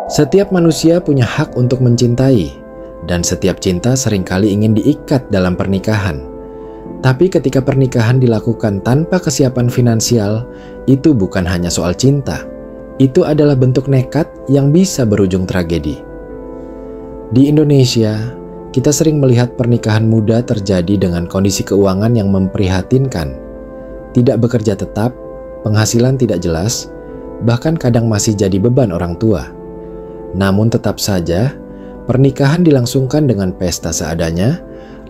Setiap manusia punya hak untuk mencintai, dan setiap cinta seringkali ingin diikat dalam pernikahan. Tapi ketika pernikahan dilakukan tanpa kesiapan finansial, itu bukan hanya soal cinta. Itu adalah bentuk nekat yang bisa berujung tragedi. Di Indonesia, kita sering melihat pernikahan muda terjadi dengan kondisi keuangan yang memprihatinkan. Tidak bekerja tetap, penghasilan tidak jelas, bahkan kadang masih jadi beban orang tua. Namun tetap saja, pernikahan dilangsungkan dengan pesta seadanya,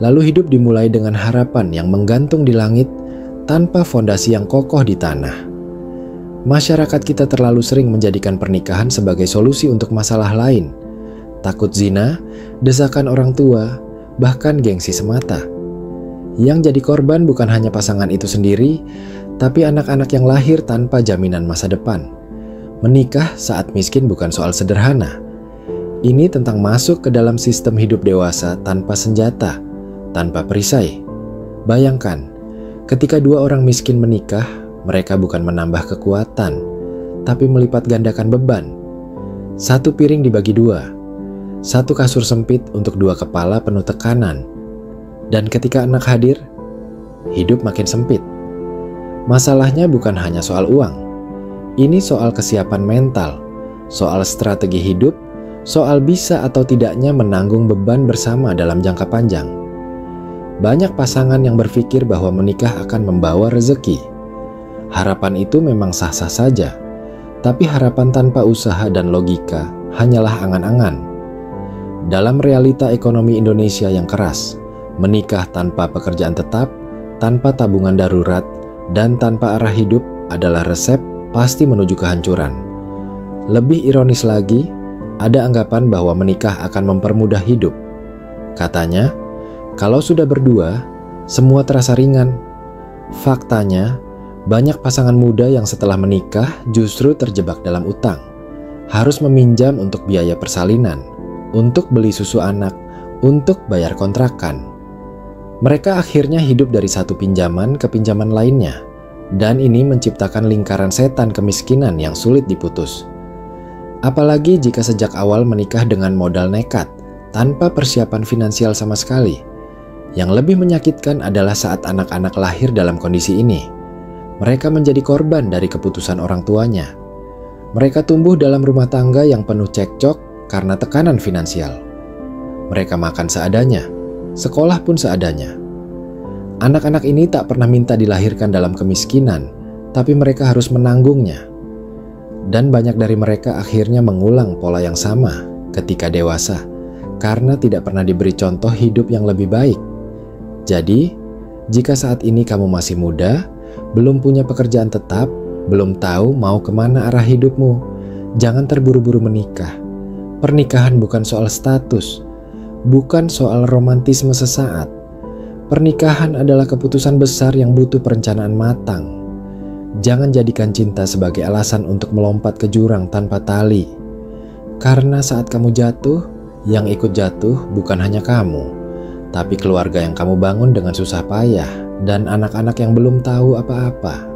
lalu hidup dimulai dengan harapan yang menggantung di langit tanpa fondasi yang kokoh di tanah. Masyarakat kita terlalu sering menjadikan pernikahan sebagai solusi untuk masalah lain. Takut zina, desakan orang tua, bahkan gengsi semata. Yang jadi korban bukan hanya pasangan itu sendiri, tapi anak-anak yang lahir tanpa jaminan masa depan. Menikah saat miskin bukan soal sederhana. Ini tentang masuk ke dalam sistem hidup dewasa tanpa senjata, tanpa perisai. Bayangkan, ketika dua orang miskin menikah, mereka bukan menambah kekuatan, tapi melipat gandakan beban. Satu piring dibagi dua, satu kasur sempit untuk dua kepala penuh tekanan. Dan ketika anak hadir, hidup makin sempit. Masalahnya bukan hanya soal uang. Ini soal kesiapan mental, soal strategi hidup, soal bisa atau tidaknya menanggung beban bersama dalam jangka panjang. Banyak pasangan yang berpikir bahwa menikah akan membawa rezeki. Harapan itu memang sah-sah saja, tapi harapan tanpa usaha dan logika hanyalah angan-angan. Dalam realita ekonomi Indonesia yang keras, menikah tanpa pekerjaan tetap, tanpa tabungan darurat, dan tanpa arah hidup adalah resep pasti menuju kehancuran. Lebih ironis lagi, ada anggapan bahwa menikah akan mempermudah hidup. Katanya, kalau sudah berdua, semua terasa ringan. Faktanya, banyak pasangan muda yang setelah menikah justru terjebak dalam utang. Harus meminjam untuk biaya persalinan, untuk beli susu anak, untuk bayar kontrakan. Mereka akhirnya hidup dari satu pinjaman ke pinjaman lainnya. Dan ini menciptakan lingkaran setan kemiskinan yang sulit diputus. Apalagi jika sejak awal menikah dengan modal nekat, tanpa persiapan finansial sama sekali. Yang lebih menyakitkan adalah saat anak-anak lahir dalam kondisi ini. Mereka menjadi korban dari keputusan orang tuanya. Mereka tumbuh dalam rumah tangga yang penuh cekcok karena tekanan finansial. Mereka makan seadanya, sekolah pun seadanya. Anak-anak ini tak pernah minta dilahirkan dalam kemiskinan, tapi mereka harus menanggungnya. Dan banyak dari mereka akhirnya mengulang pola yang sama ketika dewasa, karena tidak pernah diberi contoh hidup yang lebih baik. Jadi, jika saat ini kamu masih muda, belum punya pekerjaan tetap, belum tahu mau kemana arah hidupmu, jangan terburu-buru menikah. Pernikahan bukan soal status, bukan soal romantisme sesaat. Pernikahan adalah keputusan besar yang butuh perencanaan matang. Jangan jadikan cinta sebagai alasan untuk melompat ke jurang tanpa tali. Karena saat kamu jatuh, yang ikut jatuh bukan hanya kamu, tapi keluarga yang kamu bangun dengan susah payah dan anak-anak yang belum tahu apa-apa.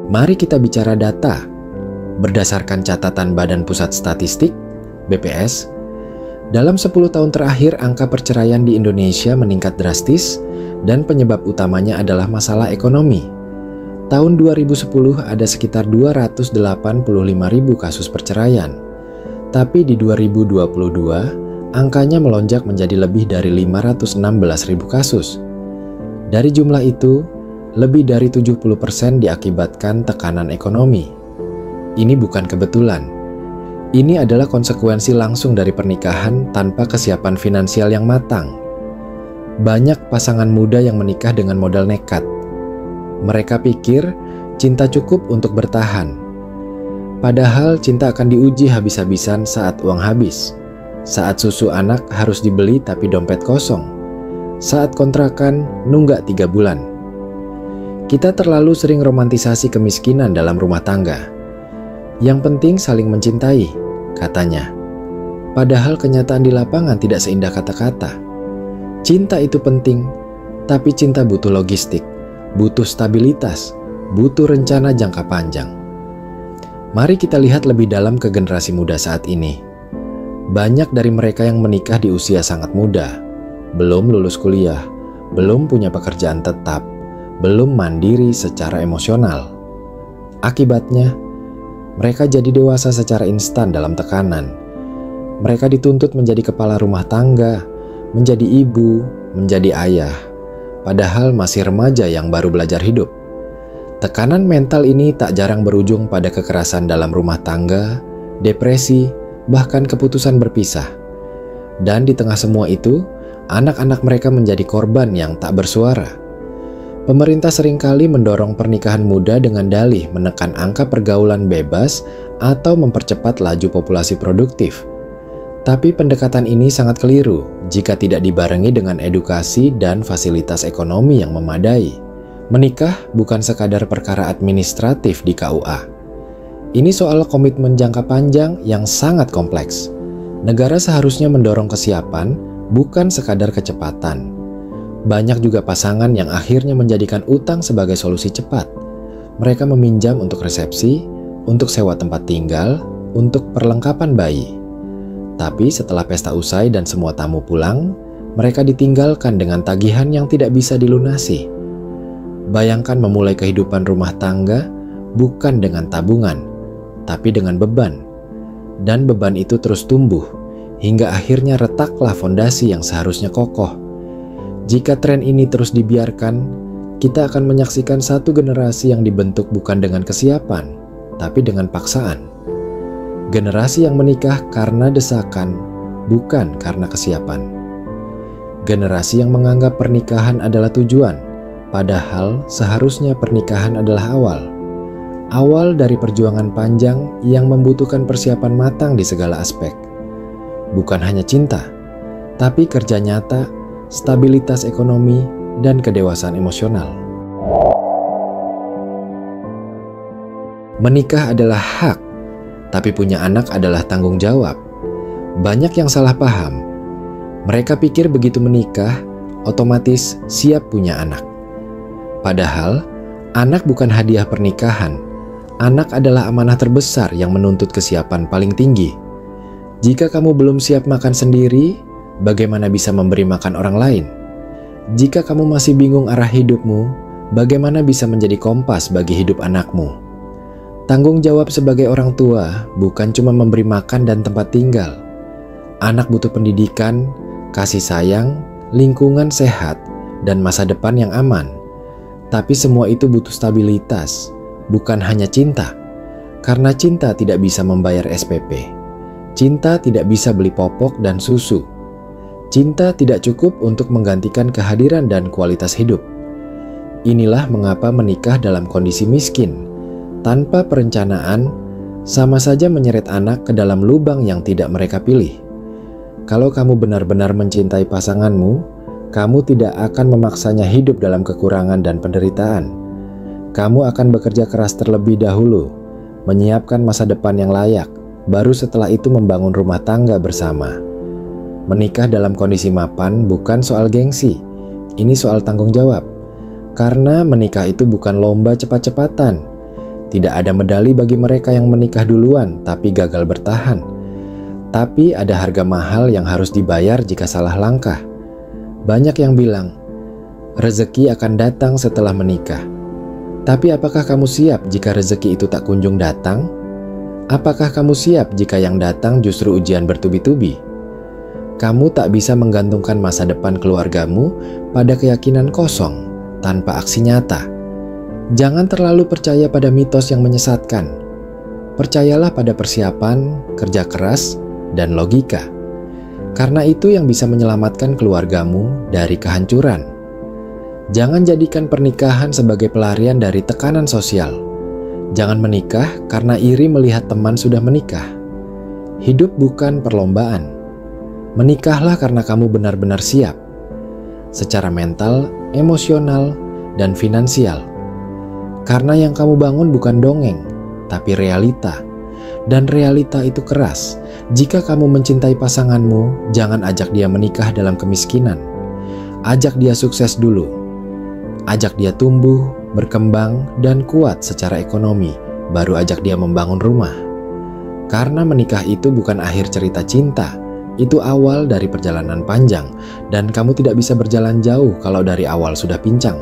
Mari kita bicara data. Berdasarkan catatan Badan Pusat Statistik, BPS, dalam 10 tahun terakhir angka perceraian di Indonesia meningkat drastis dan penyebab utamanya adalah masalah ekonomi. Tahun 2010 ada sekitar 285.000 kasus perceraian. Tapi di 2022, angkanya melonjak menjadi lebih dari 516.000 kasus. Dari jumlah itu, lebih dari 70% diakibatkan tekanan ekonomi. Ini bukan kebetulan. Ini adalah konsekuensi langsung dari pernikahan tanpa kesiapan finansial yang matang. Banyak pasangan muda yang menikah dengan modal nekat. Mereka pikir cinta cukup untuk bertahan. Padahal cinta akan diuji habis-habisan saat uang habis. Saat susu anak harus dibeli tapi dompet kosong. Saat kontrakan nunggak 3 bulan. Kita terlalu sering romantisasi kemiskinan dalam rumah tangga. Yang penting saling mencintai, katanya. Padahal kenyataan di lapangan tidak seindah kata-kata. Cinta itu penting, tapi cinta butuh logistik, butuh stabilitas, butuh rencana jangka panjang. Mari kita lihat lebih dalam ke generasi muda saat ini. Banyak dari mereka yang menikah di usia sangat muda, belum lulus kuliah, belum punya pekerjaan tetap, belum mandiri secara emosional. Akibatnya, mereka jadi dewasa secara instan dalam tekanan. Mereka dituntut menjadi kepala rumah tangga, menjadi ibu, menjadi ayah, padahal masih remaja yang baru belajar hidup. Tekanan mental ini tak jarang berujung pada kekerasan dalam rumah tangga, depresi, bahkan keputusan berpisah. Dan di tengah semua itu, anak-anak mereka menjadi korban yang tak bersuara. Pemerintah seringkali mendorong pernikahan muda dengan dalih menekan angka pergaulan bebas atau mempercepat laju populasi produktif. Tapi pendekatan ini sangat keliru jika tidak dibarengi dengan edukasi dan fasilitas ekonomi yang memadai. Menikah bukan sekadar perkara administratif di KUA. Ini soal komitmen jangka panjang yang sangat kompleks. Negara seharusnya mendorong kesiapan, bukan sekadar kecepatan. Banyak juga pasangan yang akhirnya menjadikan utang sebagai solusi cepat. Mereka meminjam untuk resepsi, untuk sewa tempat tinggal, untuk perlengkapan bayi. Tapi setelah pesta usai dan semua tamu pulang, mereka ditinggalkan dengan tagihan yang tidak bisa dilunasi. Bayangkan memulai kehidupan rumah tangga bukan dengan tabungan, tapi dengan beban. Dan beban itu terus tumbuh, hingga akhirnya retaklah fondasi yang seharusnya kokoh. Jika tren ini terus dibiarkan, kita akan menyaksikan satu generasi yang dibentuk bukan dengan kesiapan, tapi dengan paksaan. Generasi yang menikah karena desakan, bukan karena kesiapan. Generasi yang menganggap pernikahan adalah tujuan, padahal seharusnya pernikahan adalah awal. Awal dari perjuangan panjang yang membutuhkan persiapan matang di segala aspek. Bukan hanya cinta, tapi kerja nyata, stabilitas ekonomi, dan kedewasaan emosional. Menikah adalah hak, tapi punya anak adalah tanggung jawab. Banyak yang salah paham. Mereka pikir begitu menikah, otomatis siap punya anak. Padahal, anak bukan hadiah pernikahan. Anak adalah amanah terbesar yang menuntut kesiapan paling tinggi. Jika kamu belum siap makan sendiri, bagaimana bisa memberi makan orang lain? Jika kamu masih bingung arah hidupmu, bagaimana bisa menjadi kompas bagi hidup anakmu? Tanggung jawab sebagai orang tua bukan cuma memberi makan dan tempat tinggal. Anak butuh pendidikan, kasih sayang, lingkungan sehat, dan masa depan yang aman. Tapi semua itu butuh stabilitas, bukan hanya cinta. Karena cinta tidak bisa membayar SPP. Cinta tidak bisa beli popok dan susu. Cinta tidak cukup untuk menggantikan kehadiran dan kualitas hidup. Inilah mengapa menikah dalam kondisi miskin, tanpa perencanaan, sama saja menyeret anak ke dalam lubang yang tidak mereka pilih. Kalau kamu benar-benar mencintai pasanganmu, kamu tidak akan memaksanya hidup dalam kekurangan dan penderitaan. Kamu akan bekerja keras terlebih dahulu, menyiapkan masa depan yang layak, baru setelah itu membangun rumah tangga bersama. Menikah dalam kondisi mapan bukan soal gengsi, ini soal tanggung jawab. Karena menikah itu bukan lomba cepat-cepatan. Tidak ada medali bagi mereka yang menikah duluan tapi gagal bertahan. Tapi ada harga mahal yang harus dibayar jika salah langkah. Banyak yang bilang, rezeki akan datang setelah menikah. Tapi apakah kamu siap jika rezeki itu tak kunjung datang? Apakah kamu siap jika yang datang justru ujian bertubi-tubi? Kamu tak bisa menggantungkan masa depan keluargamu pada keyakinan kosong tanpa aksi nyata. Jangan terlalu percaya pada mitos yang menyesatkan. Percayalah pada persiapan, kerja keras, dan logika. Karena itu yang bisa menyelamatkan keluargamu dari kehancuran. Jangan jadikan pernikahan sebagai pelarian dari tekanan sosial. Jangan menikah karena iri melihat teman sudah menikah. Hidup bukan perlombaan. Menikahlah karena kamu benar-benar siap. Secara mental, emosional, dan finansial. Karena yang kamu bangun bukan dongeng, tapi realita. Dan realita itu keras. Jika kamu mencintai pasanganmu, jangan ajak dia menikah dalam kemiskinan. Ajak dia sukses dulu. Ajak dia tumbuh, berkembang, dan kuat secara ekonomi, baru ajak dia membangun rumah. Karena menikah itu bukan akhir cerita cinta, itu awal dari perjalanan panjang, dan kamu tidak bisa berjalan jauh kalau dari awal sudah pincang.